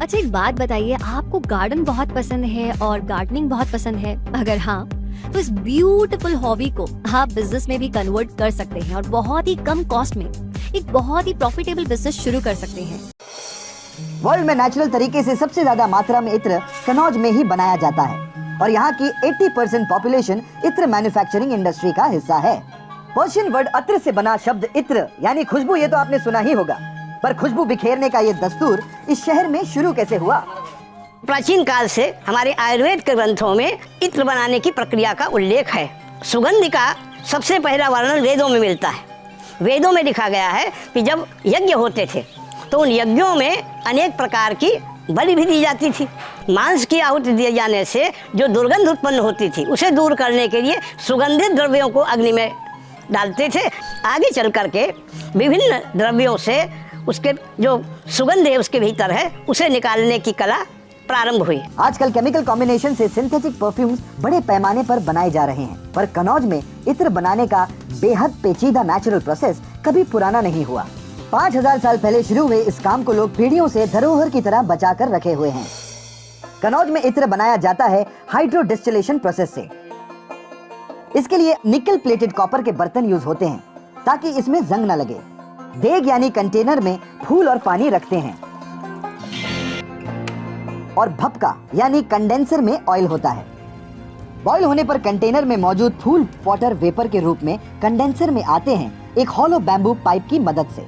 अच्छा एक बात बताइए, आपको गार्डन बहुत पसंद है और गार्डनिंग बहुत पसंद है? अगर हाँ, तो इस ब्यूटीफुल हॉबी को आप बिजनेस में भी कन्वर्ट कर सकते हैं और बहुत ही कम कॉस्ट में एक बहुत ही प्रॉफिटेबल बिजनेस शुरू कर सकते हैं। वर्ल्ड में नेचुरल तरीके से सबसे ज्यादा मात्रा में इत्र कनौज में ही बनाया जाता है और यहाँ की 80% पॉपुलेशन इत्र मैन्युफैक्चरिंग इंडस्ट्री का हिस्सा है। पर्शियन वर्ड अत्र से बना शब्द इत्र यानी खुशबू, ये तो आपने सुना ही होगा, पर खुशबू बिखेरने का ये दस्तूर इस शहर में शुरू कैसे हुआ? प्राचीन काल से हमारे आयुर्वेद के ग्रंथों में इत्र बनाने की प्रक्रिया का उल्लेख है। सुगंध का सबसे पहला वर्णन वेदों में मिलता है। वेदों में लिखा गया है कि जब यज्ञ होते थे तो उन यज्ञों में अनेक प्रकार की बलि भी दी जाती थी। मांस की आहुति दिए जाने से जो दुर्गंध उत्पन्न होती थी उसे दूर करने के लिए सुगंधित द्रव्यों को अग्नि में डालते थे। आगे चल करके विभिन्न द्रव्यों से उसके जो सुगंध है उसके भीतर है उसे निकालने की कला प्रारंभ हुई। आजकल केमिकल कॉम्बिनेशन से सिंथेटिक परफ्यूम्स बड़े पैमाने पर बनाए जा रहे हैं, पर कनौज में इत्र बनाने का बेहद पेचीदा नेचुरल प्रोसेस कभी पुराना नहीं हुआ। 5000 साल पहले शुरू हुए इस काम को लोग पीढ़ियों से धरोहर की तरह बचा कर रखे हुए हैं। कनौज में इत्र बनाया जाता है हाइड्रो डिस्टिलेशन प्रोसेस से। इसके लिए निकल प्लेटेड कॉपर के बर्तन यूज होते हैं ताकि इसमें जंग न लगे। देग यानी कंटेनर में फूल और पानी रखते हैं और भपका यानी कंडेंसर में ऑयल होता है। बॉयल होने पर कंटेनर में मौजूद फूल वाटर वेपर के रूप में कंडेंसर में आते हैं एक हॉलो बैम्बू पाइप की मदद से।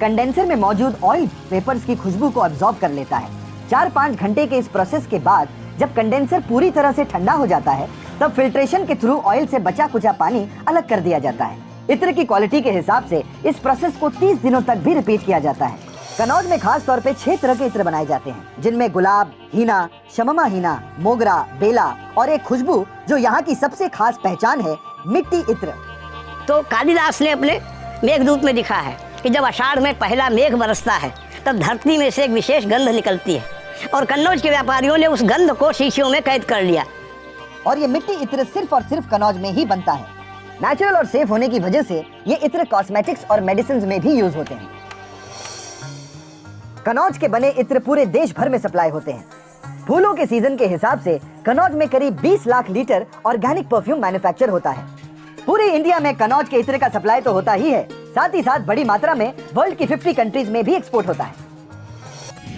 कंडेंसर में मौजूद ऑयल वेपर्स की खुशबू को अब्सॉर्ब कर लेता है। 4-5 घंटे के इस प्रोसेस के बाद जब कंडेंसर पूरी तरह से ठंडा हो जाता है तब फिल्ट्रेशन के थ्रू ऑयल से बचा कुचा पानी अलग कर दिया जाता है। इत्र की क्वालिटी के हिसाब से इस प्रोसेस को 30 दिनों तक भी रिपीट किया जाता है। कनौज में खास तौर पे 6 तरह के इत्र बनाए जाते हैं, जिनमें गुलाब, हीना, शममा हीना, मोगरा, बेला और एक खुशबू जो यहाँ की सबसे खास पहचान है, मिट्टी इत्र। तो कालिदास ने अपने मेघदूत में लिखा है कि जब आषाढ़ में पहला मेघ बरसता है तब धरती में से एक विशेष गंध निकलती है और कन्नौज के व्यापारियों ने उस गंध को शीशियों में कैद कर लिया। और ये मिट्टी इत्र सिर्फ और सिर्फ कनौज में ही बनता है। नेचुरल और सेफ होने की वजह से ये इत्र कॉस्मेटिक्स और मेडिसिन में भी यूज होते हैं। कनौज के बने इत्र पूरे देश भर में सप्लाई होते हैं। फूलों के सीजन के हिसाब से कनौज में करीब 20 lakh litre organic perfume manufacture होता है। पूरे इंडिया में कनौज के इत्र का सप्लाई तो होता ही है, साथ ही साथ बड़ी मात्रा में वर्ल्ड की 50 कंट्रीज में भी एक्सपोर्ट होता है।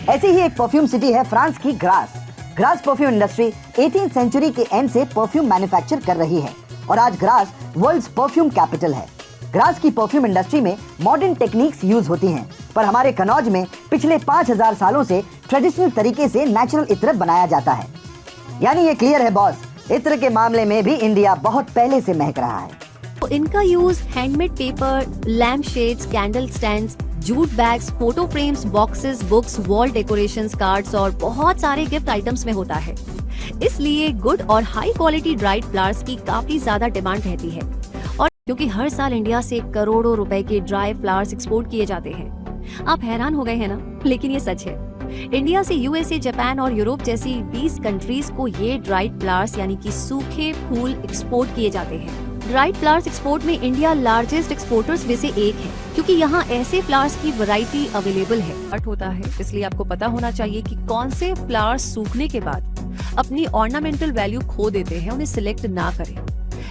ऐसी ही एक परफ्यूम सिटी है फ्रांस की Grasse. Grasse perfume industry 18th century के एंड से परफ्यूम मैन्युफैक्चर कर रही है और आज ग्रास वर्ल्ड्स परफ्यूम कैपिटल है। ग्रास की परफ्यूम इंडस्ट्री में मॉडर्न टेक्निक्स यूज होती हैं, पर हमारे कनौज में पिछले 5000 सालों से ट्रेडिशनल तरीके से नेचुरल इत्र बनाया जाता है। यानी ये क्लियर है बॉस, इत्र के मामले में भी इंडिया बहुत पहले से महक रहा है। तो इनका use handmade paper, lamp shades, candle stands, jute bags, photo frames, boxes, books, wall decorations, cards और बहुत सारे गिफ्ट आइटम्स में होता है। इसलिए गुड और हाई क्वालिटी ड्राइड फ्लावर्स की काफी ज्यादा डिमांड रहती है और क्योंकि हर साल इंडिया से करोड़ों रुपए के ड्राई फ्लावर्स एक्सपोर्ट किए जाते हैं। आप हैरान हो गए हैं ना, लेकिन ये सच है। इंडिया से यूएसए, जापान और यूरोप जैसी 20 कंट्रीज को ये ड्राइड फ्लावर्स यानी कि सूखे फूल एक्सपोर्ट किए जाते हैं। ड्राइड फ्लावर्स एक्सपोर्ट में इंडिया लार्जेस्ट एक्सपोर्टर्स में से एक है क्योंकि यहाँ ऐसे फ्लावर्स की वैरायटी अवेलेबल है। कट होता है, इसलिए आपको पता होना चाहिए कि कौन से फ्लावर्स सूखने के बाद अपनी ऑर्नामेंटल वैल्यू खो देते हैं, उन्हें सिलेक्ट ना करें।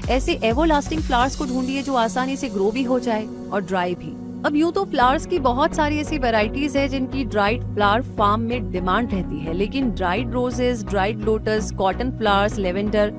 ऐसे एवरलास्टिंग फ्लावर्स को ढूंढिए जो आसानी से ग्रो भी हो जाए और ड्राई भी। अब यूँ तो फ्लावर्स की बहुत सारी ऐसी वैरायटीज है जिनकी ड्राइड फ्लावर फार्म में डिमांड रहती है, लेकिन dried roses, dried lotus, cotton flowers, lavender,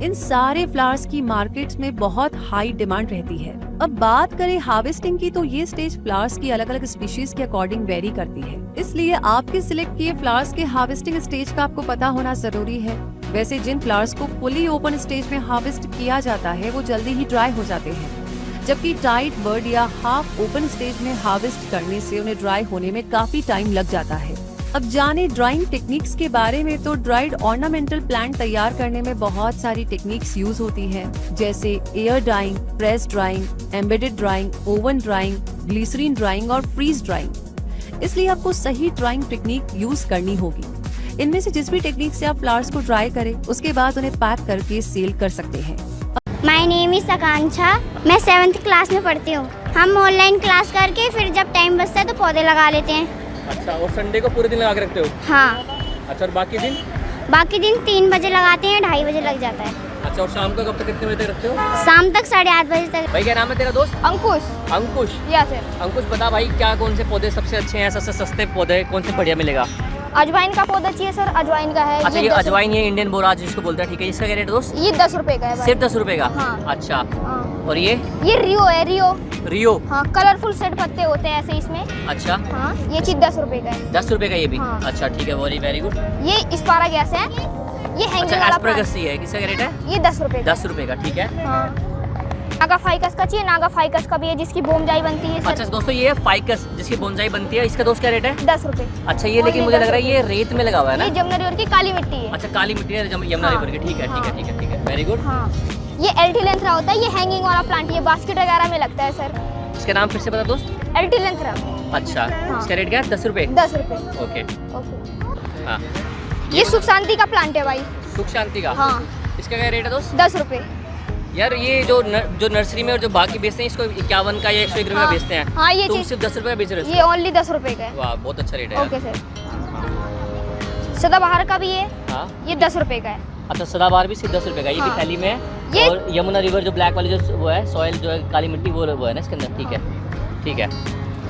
इन सारे फ्लावर्स की मार्केट्स में बहुत हाई डिमांड रहती है। अब बात करें हार्वेस्टिंग की, तो ये स्टेज फ्लावर्स की अलग अलग स्पीशीज के अकॉर्डिंग वेरी करती है, इसलिए आपके सिलेक्ट किए फ्लावर्स के हार्वेस्टिंग स्टेज का आपको पता होना जरूरी है। वैसे जिन फ्लावर्स को फुली ओपन स्टेज में हार्वेस्ट किया जाता है वो जल्दी ही ड्राई हो जाते हैं, जबकि टाइट बर्ड या हाफ ओपन स्टेज में हार्वेस्ट करने से उन्हें ड्राई होने में काफी टाइम लग जाता है। अब जाने ड्राइंग टेक्निक्स के बारे में, तो ड्राइड ऑर्नामेंटल प्लांट तैयार करने में बहुत सारी टेक्निक्स यूज होती हैं, जैसे air drying, press drying, embedded drying, oven drying, glycerine drying और फ्रीज ड्राइंग। इसलिए आपको सही ड्राइंग टेक्निक यूज करनी होगी। इनमें से जिस भी टेक्निक से आप फ्लावर्स को ड्राई करें उसके बाद उन्हें पैक करके सेल कर सकते हैं। माय नेम इज आकांक्षा, मैं 7th क्लास में पढ़ती हूँ। हम ऑनलाइन क्लास करके फिर जब टाइम बचता है तो पौधे लगा लेते हैं। अच्छा, और संडे को पूरे दिन लगा के रखते हो? हाँ, अच्छा, और बाकी दिन? बाकी दिन 3 बजे लगाते हैं, 2:30 बजे लग जाता है। अच्छा, और शाम को कब तक कितने बजे तक रखते हो? शाम तक 8:30 बजे तक। भाई क्या नाम है तेरा दोस्त? अंकुश। अंकुश। या सर। अंकुश बता भाई, क्या कौन से पौधे सबसे अच्छे हैं, सबसे सस्ते पौधे कौन से बढ़िया मिलेगा? अजवाइन का पौधा चाहिए सर, अजवाइन का है। अच्छा, ये 10 अजवाइन, ये इंडियन बोराज जिसको बोलते हैं, ठीक है। इसका क्या रेट है दोस्त? ये 10 रुपए का है भाई। सिर्फ 10 रुपए का? हाँ। अच्छा, हाँ। और ये रियो है, रियो। रियो? हाँ, कलरफुल सेट पत्ते होते हैं ऐसे इसमें। अच्छा, हाँ, ये चीज 10 रुपए का है। 10 रुपए का ये भी? हाँ। अच्छा, ठीक है, वेरी गुड। ये एस्पारागस है, ये हैंगिंग अच्छा, वाला एस्परागस ही है, किसका क्या रेट है? plant। ये 10 रुपए का। 10 रुपए का, ठीक है। हाँ। नागा फाइकस का चाहिए, नागा फाइकस का भी है जिसकी बोमजाई बनती है अच्छा सर। दोस्तों, ये फाइकस जिसकी बोनसाई बनती है, इसका दोस्त क्या रेट है? 10 रुपए। अच्छा, ये लेकिन मुझे लग रहा है ये रेत में लगा हुआ है ये ना? जमुना रिवर की काली मिट्टी है। अच्छा, काली मिट्टी है यमुना हाँ। रिवर की, ठीक है, हाँ। ठीक है, वेरी गुड। हाँ, ये एल्टीलेंथ्रा होता है, ये हैंगिंग वाला प्लांट, ये बास्केट वगैरह में लगता है सर। इसका नाम फिर से बता दोस्त। एल्टीलेंथ्रा। अच्छा, हाँ। इसका रेट क्या है? 10 रुपए? 10 रुपए। ओके। ओके। हाँ, ये सुख शांति का प्लांट है भाई। सुख शांति का? हाँ। इसका क्या रेट है दोस्त? 10 रुपए। यार, ये जो नर्सरी में और जो बाकी बेचते हैं, इसको 51 का या 101 रुपये हाँ। बेचते हैं। हाँ, ये तुम चीज- सिर्फ 10 रुपये का बेच रहे हो ये ओनली 10 रुपए का है। इसको? वाह, बहुत अच्छा रेट है ओके यार। सर। सदाबहार का भी है, हाँ। ये 10 रुपए का है। अच्छा, सदाबहार भी सिर्फ 10 रुपए का, ये भी हाँ। थैली में है। ये- और यमुना रिवर जो ब्लैक वाली जो वो है, सॉइल जो है, काली मिट्टी, वो है ना इसके अंदर, ठीक है, ठीक है।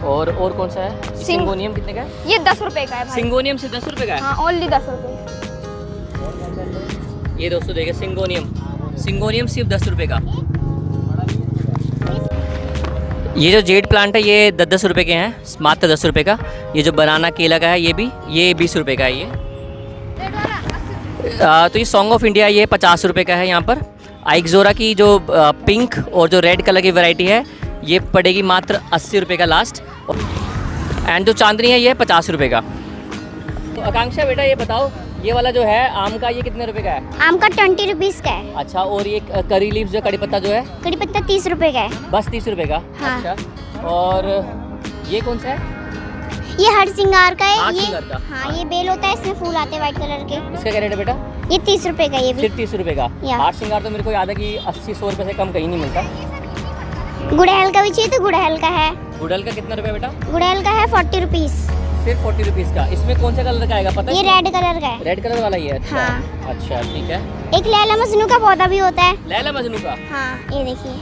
और कौन सा है? सिंगोनियम कितने का है? ये 10 रुपए का है भाई। सिंगोनियम सिर्फ 10 रुपए का है? हाँ, ओनली 10 रुपए। ये दोस्तों देखिए, सिंगोनियम सिर्फ 10 रुपए का। ये जो जेड प्लांट है, ये 10 रुपए के हैं, मात्र 10 रुपए का। ये जो बनाना केला का है, ये 20 रुपए का है ये। तो ये सॉन्ग ऑफ इंडिया, ये 50 रुपए का है यहाँ पर। आइक्सोरा की जो पिंक और जो रेड कलर की वैरायटी है, ये पड़ेगी मात्र 80 रुपए का लास्ट। एंड जो चांदनी है, ये 50 रुपए का। तो आकांक्षा बेटा, ये बताओ, ये वाला जो है आम का, ये कितने रुपए का है? आम का 20 रुपीज़ का है। अच्छा, और ये करी लीव्स जो कड़ी पत्ता जो है? कड़ी पत्ता 30 रुपए का है। बस 30 रुपए का? हाँ। अच्छा, और ये कौन सा है? ये हर सिंगार का है। हार ये सिंगार का? हाँ, ये बेल होता है, इसमें फूल आते हैं व्हाइट कलर के। इसका क्या रेट है बेटा? ये 30 रुपए का, ये भी। सिर्फ 30 रुपए का? या। हार सिंगार तो मेरे को याद है कि 80-100 रुपए से कम कहीं नहीं मिलता। गुड़हल का भी चाहिए तो गुड़हल का है। गुड़हल का कितना रुपए बेटा? गुड़हल का है 40 रुपीज़। सिर्फ 40 रुपीज़ का। इसमें कौन सा कलर का आएगा पता ये है? रेड कलर का है। रेड कलर वाला ही है? अच्छा। हाँ। अच्छा, ठीक है। एक लैला मजनू का पौधा भी होता है। लैला मजनू का? हाँ, ये देखिए,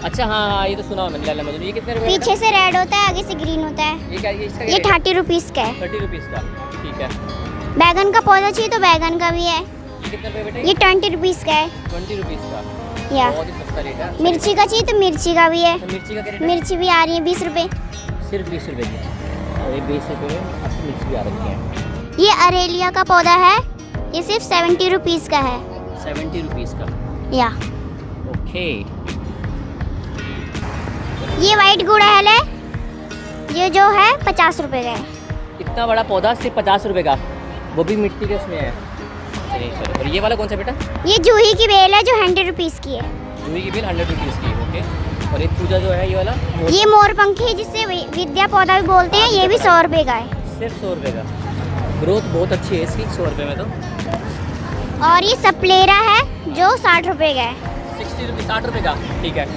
अच्छा, हाँ, ये तो सुना मैंने, लैला मजनू। ये कितने रुपए? पीछे से रेड होता है, आगे से ग्रीन होता है। ये क्या, ये इसका ये 30 रुपीज़ का है। 30 रुपीज़ का, ठीक है। बैगन का पौधा चाहिए तो बैगन का भी है। ये कितने रुपए बेटा? ये 20 रुपीज़ का है। 20 रुपीज़ का? या बहुत ही सस्ता रेट है। मिर्ची का चाहिए तो मिर्ची का भी है। अच्छा, मिर्ची का क्या रेट है? मिर्ची भी आ रही है 20 रुपए। सिर्फ 20 रुपए की। और ये 20 रुपए में अच्छी मिर्ची भी आ रखी है। ये अरेलिया का पौधा है, ये सिर्फ 70 रुपीज़ का है। 70 रुपीज़ का? या ओके। ये वाइट गुड़हल है, ये जो है 50 रुपए का है। इतना बड़ा पौधा सिर्फ 50 रुपए का, वो भी मिट्टी के उसमें है। चलिए, चलो। और ये वाला कौन सा बेटा? ये जूही की बेल है जो 100 रुपीज़ की है। जूही की बेल 100 रुपीज़ की, ओके। और एक पूजा जो है, ये वाला ये मोरपंखी है जिसे विद्या पौधा भी बोलते हैं, ये भी 100 रुपए का है। सिर्फ 100 रुपए का। ग्रोथ बहुत अच्छी है इसकी 100 रुपए में तो। और ये सप्लेरा है जो 60 रुपए का है। 60 रुपये, 60 रुपए का, ठीक है।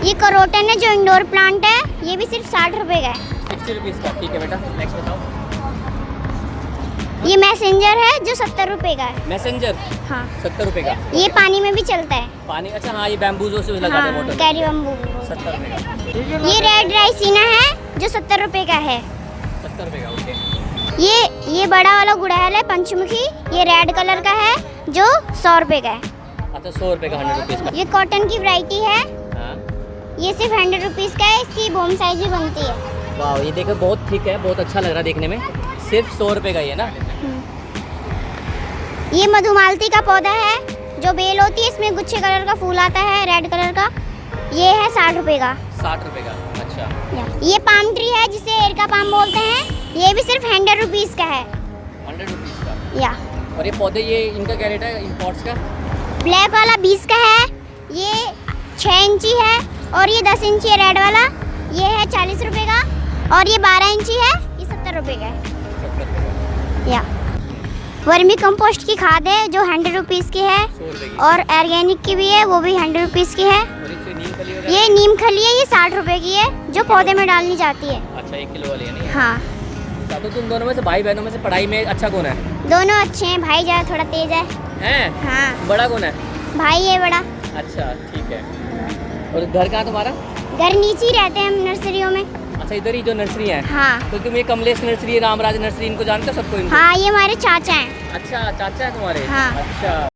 ये करोटन है जो इंडोर प्लांट है, ये भी सिर्फ 60 रुपए का है। 60 रुपीज़ का, ठीक है बेटा। नेक्स्ट बताओ। ये मैसेंजर है जो 70 रुपए का है। मैसेंजर? हाँ। 70 रुपए का? ये पानी में भी चलता है। पानी? अच्छा, हाँ, ये बैम्बूजो से लगाते हैं हाँ, मोटर। Carry bamboo. 70 रुपए का। ये रेड राइसिना है जो 70 रुपए का है। 70 रुपए का, ओके। ये बड़ा वाला गुड़हल है पंचमुखी, ये रेड कलर का है जो 100 रुपए का है। अच्छा, 100 रुपए का, 100 रुपीज़ का। ये कॉटन की वैरायटी है, हाँ। ये सिर्फ 100 रुपीज़ का है, इसकी बोम साइज भी बनती है। वाह, ये देखो बहुत थिक है, बहुत अच्छा लग रहा है देखने में। सिर्फ 100 रुपए का ही है ना? ये मधुमालती का पौधा है जो बेल होती है, इसमें गुच्छे कलर का फूल आता है रेड कलर का, ये है 60 रुपए का। 60 रुपए का, अच्छा। ये पाम ट्री है जिसे एरका पाम बोलते हैं, ये भी सिर्फ 100 रुपीज़ का है। 100 रुपीज़ का? या और ये पौधे, ये इनका क्या रेट है, इन पॉट्स का? ब्लैक वाला 20 का है, ये 6 इंची है, और ये 10 इंची है रेड वाला, ये है 40 रुपए का, और ये 12 इंची है, ये 70 रुपए का है। 70 रुपए का। या वर्मी कंपोस्ट की खाद है जो 100 रुपीज़ की है, 100 रुपए की। और ऑर्गेनिक की भी है, वो भी 100 रुपीज़ की है। और इससे नीम खली वगैरह वगैरह? ये नीम खली है, ये 60 रुपए की है, जो पौधे में डालनी जाती है। अच्छा 1 किलो वाली है नहीं? हाँ, अच्छा, तो तुम दोनों में से भाई बहनों में से पढ़ाई में अच्छा कौन है? दोनों अच्छे हैं। भाई ज़्यादा थोड़ा तेज है। हैं? हाँ, बड़ा कौन है? भाई है बड़ा। अच्छा ठीक है। और घर कहाँ तुम्हारा? घर नीचे ही रहते हैं हम नर्सरियों में। अच्छा इधर ही जो नर्सरी है? हाँ तो तुम ये कमलेश नर्सरी, रामराज नर्सरी इनको जानते हो सबको इनको? हाँ, ये हमारे चाचा हैं। अच्छा चाचा है तुम्हारे? हाँ। अच्छा